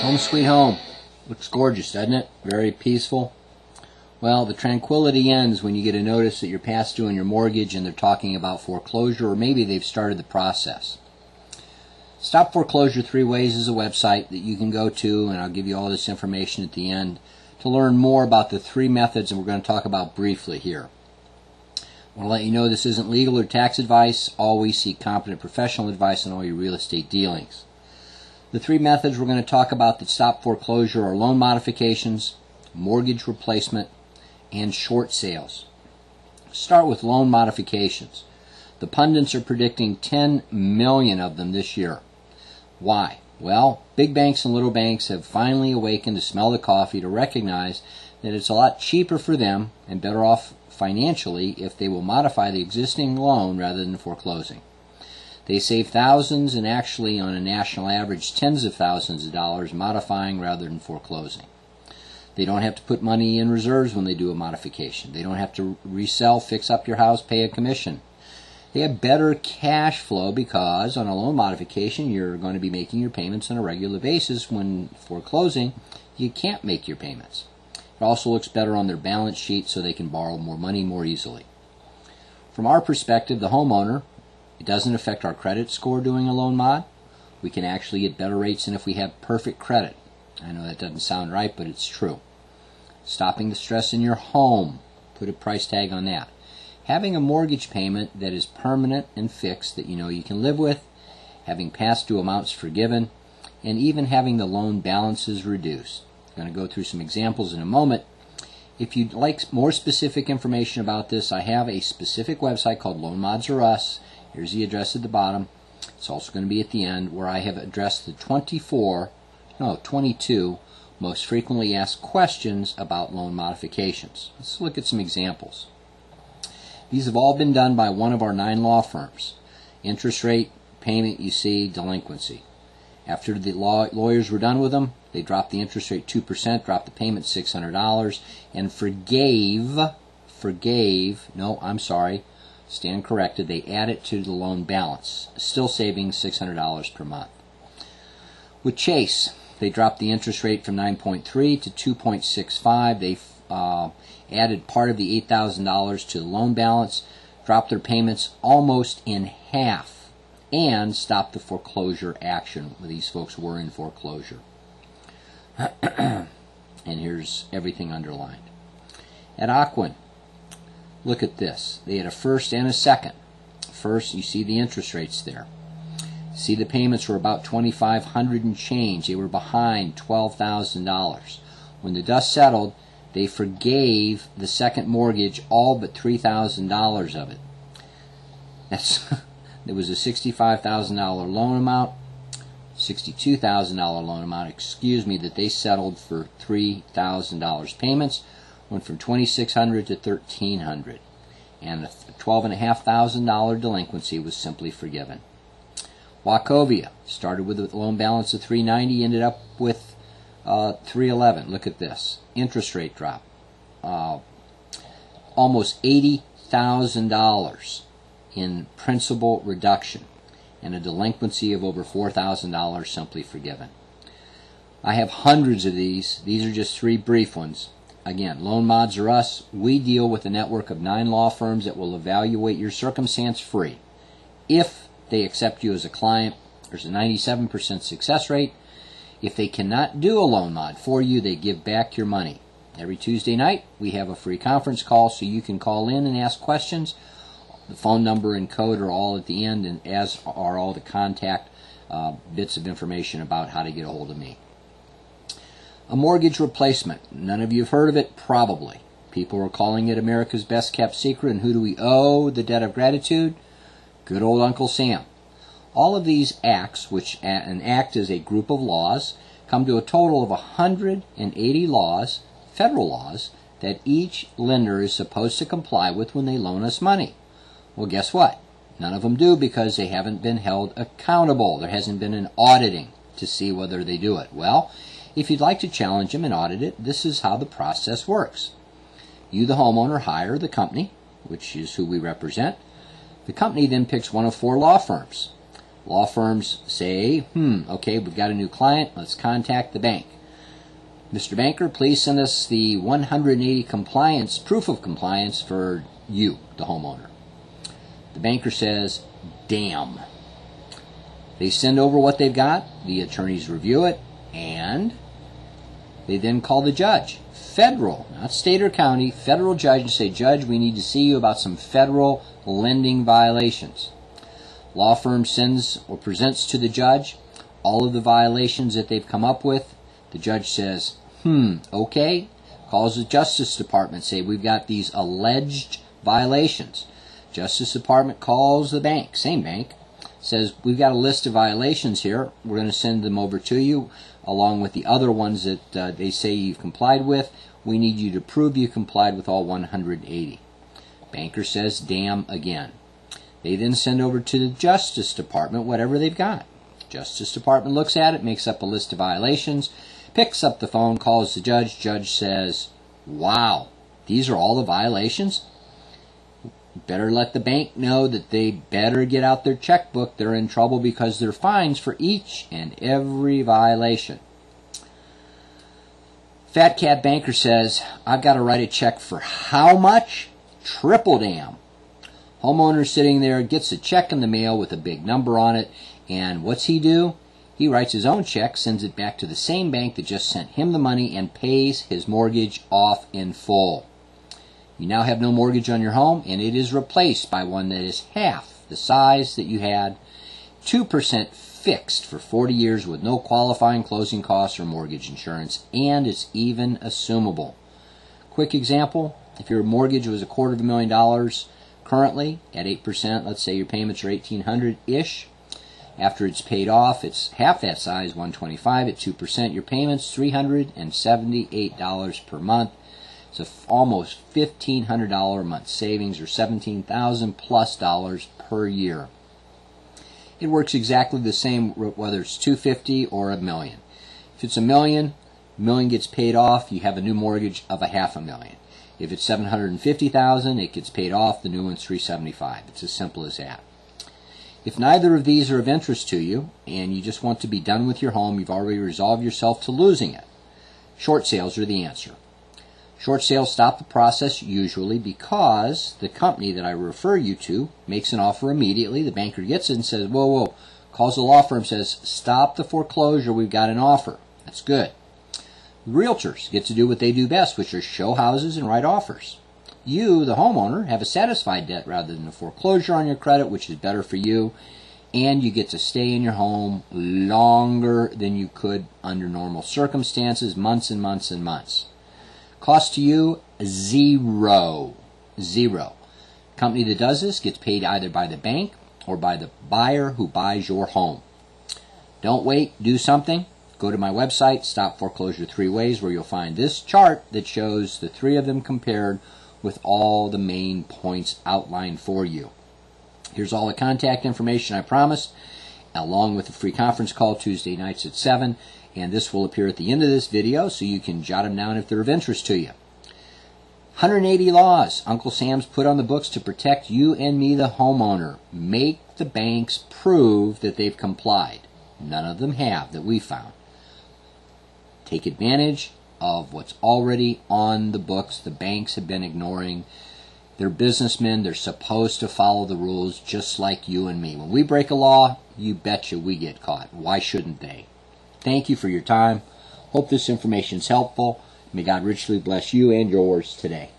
Home sweet home. Looks gorgeous, doesn't it? Very peaceful. Well, the tranquility ends when you get a notice that you're past due on your mortgage and they're talking about foreclosure, or maybe they've started the process. Stop Foreclosure 3 Ways is a website that you can go to, and I'll give you all this information at the end to learn more about the 3 methods, and we're going to talk about briefly here. I want to let you know this isn't legal or tax advice. Always seek competent professional advice on all your real estate dealings. The 3 methods we're going to talk about that stop foreclosure are loan modifications, mortgage replacement, and short sales. Start with loan modifications. The pundits are predicting 10 million of them this year. Why? Well, big banks and little banks have finally awakened to smell the coffee, to recognize that it's a lot cheaper for them and better off financially if they will modify the existing loan rather than foreclosing. They save thousands, and actually on a national average tens of thousands of dollars modifying rather than foreclosing. They don't have to put money in reserves when they do a modification. They don't have to resell, fix up your house, pay a commission. They have better cash flow because on a loan modification you're going to be making your payments on a regular basis. When foreclosing, you can't make your payments. It also looks better on their balance sheet so they can borrow more money more easily. From our perspective, the homeowner, it doesn't affect our credit score doing a loan mod. We can actually get better rates than if we have perfect credit. I know that doesn't sound right, but it's true. Stopping the stress in your home. Put a price tag on that. Having a mortgage payment that is permanent and fixed that you know you can live with. Having past due amounts forgiven. And even having the loan balances reduced. I'm going to go through some examples in a moment. If you'd like more specific information about this, I have a specific website called Loan Mods or Us. Here's the address at the bottom. It's also going to be at the end, where I have addressed the 22 most frequently asked questions about loan modifications. Let's look at some examples. These have all been done by one of our 9 law firms. Interest rate, payment, you see, delinquency. After the lawyers were done with them, they dropped the interest rate 2%, dropped the payment $600, and stand corrected, they add it to the loan balance, still saving $600 per month. With Chase, they dropped the interest rate from 9.3 to 2.65. They added part of the $8,000 to the loan balance, dropped their payments almost in half, and stopped the foreclosure action where these folks were in foreclosure. And here's everything underlined. At Aquin, look at this. They had a first and a second. First, you see the interest rates there. See, the payments were about $2,500 and change. They were behind $12,000. When the dust settled, they forgave the second mortgage all but $3,000 of it. There was a $65,000 loan amount, $62,000 loan amount, that they settled for $3,000 payments. Went from $2,600 to $1,300, and a $12,500 delinquency was simply forgiven. Wachovia started with a loan balance of $390, ended up with $311. Look at this. Interest rate drop. Almost $80,000 in principal reduction, and a delinquency of over $4,000 simply forgiven. I have hundreds of these. These are just 3 brief ones. Again, Loan Mods or Us, we deal with a network of 9 law firms that will evaluate your circumstance free. If they accept you as a client, there's a 97% success rate. If they cannot do a loan mod for you, they give back your money. Every Tuesday night, we have a free conference call so you can call in and ask questions. The phone number and code are all at the end, and as are all the contact bits of information about how to get a hold of me. A mortgage replacement. None of you have heard of it? Probably. People are calling it America's best kept secret, and who do we owe the debt of gratitude? Good old Uncle Sam. All of these acts, which an act is a group of laws, come to a total of 180 laws, federal laws, that each lender is supposed to comply with when they loan us money. Well, guess what? None of them do, because they haven't been held accountable. There hasn't been an auditing to see whether they do it. Well, if you'd like to challenge them and audit it, this is how the process works. You, the homeowner, hire the company, which is who we represent. The company then picks one of 4 law firms. Law firms say, okay, we've got a new client. Let's contact the bank. Mr. Banker, please send us the 180 proof of compliance for you, the homeowner. The banker says, damn. They send over what they've got. The attorneys review it, and they then call the judge. Federal, not state or county, federal judge, and say, Judge, we need to see you about some federal lending violations. Law firm sends or presents to the judge all of the violations that they've come up with. The judge says, okay. Calls the Justice Department, say, we've got these alleged violations. Justice Department calls the bank, same bank, says, we've got a list of violations here. We're going to send them over to you, along with the other ones that they say you've complied with. We need you to prove you complied with all 180. Banker says, damn again. They then send over to the Justice Department whatever they've got. Justice Department looks at it, makes up a list of violations, picks up the phone, calls the judge. Judge says, wow, these are all the violations? Better let the bank know that they better get out their checkbook. They're in trouble because there are fines for each and every violation. Fat Cat Banker says, I've got to write a check for how much? Triple damn. Homeowner sitting there gets a check in the mail with a big number on it, and what's he do? He writes his own check, sends it back to the same bank that just sent him the money, and pays his mortgage off in full. You now have no mortgage on your home, and it is replaced by one that is half the size that you had, 2% fixed for 40 years with no qualifying closing costs or mortgage insurance, and it's even assumable. Quick example, if your mortgage was $250,000 currently at 8%, let's say your payments are $1,800-ish. After it's paid off, it's half that size, $125 at 2%. Your payments $378 per month. It's almost $1,500 a month savings, or $17,000 plus per year. It works exactly the same whether it's $250,000 or $1 million. If it's $1 million, $1 million gets paid off. You have a new mortgage of $500,000. If it's $750,000, it gets paid off. The new one's $375,000. It's as simple as that. If neither of these are of interest to you, and you just want to be done with your home, you've already resolved yourself to losing it, short sales are the answer. Short sales stop the process usually because the company that I refer you to makes an offer immediately. The banker gets it and says, whoa, whoa, calls the law firm, says, stop the foreclosure, we've got an offer. That's good. Realtors get to do what they do best, which are show houses and write offers. You, the homeowner, have a satisfied debt rather than a foreclosure on your credit, which is better for you, and you get to stay in your home longer than you could under normal circumstances, months and months and months. Cost to you, zero. Zero. Company that does this gets paid either by the bank or by the buyer who buys your home. Don't wait, do something. Go to my website, Stop Foreclosure 3 Ways, where you'll find this chart that shows the three of them compared with all the main points outlined for you. Here's all the contact information I promised, along with a free conference call Tuesday nights at 7, and this will appear at the end of this video so you can jot them down if they're of interest to you. 180 laws Uncle Sam's put on the books to protect you and me, the homeowner. Make the banks prove that they've complied. None of them have that we found. Take advantage of what's already on the books. The banks have been ignoring. They're businessmen. They're supposed to follow the rules just like you and me. When we break a law, you betcha we get caught. Why shouldn't they? Thank you for your time. Hope this information is helpful. May God richly bless you and yours today.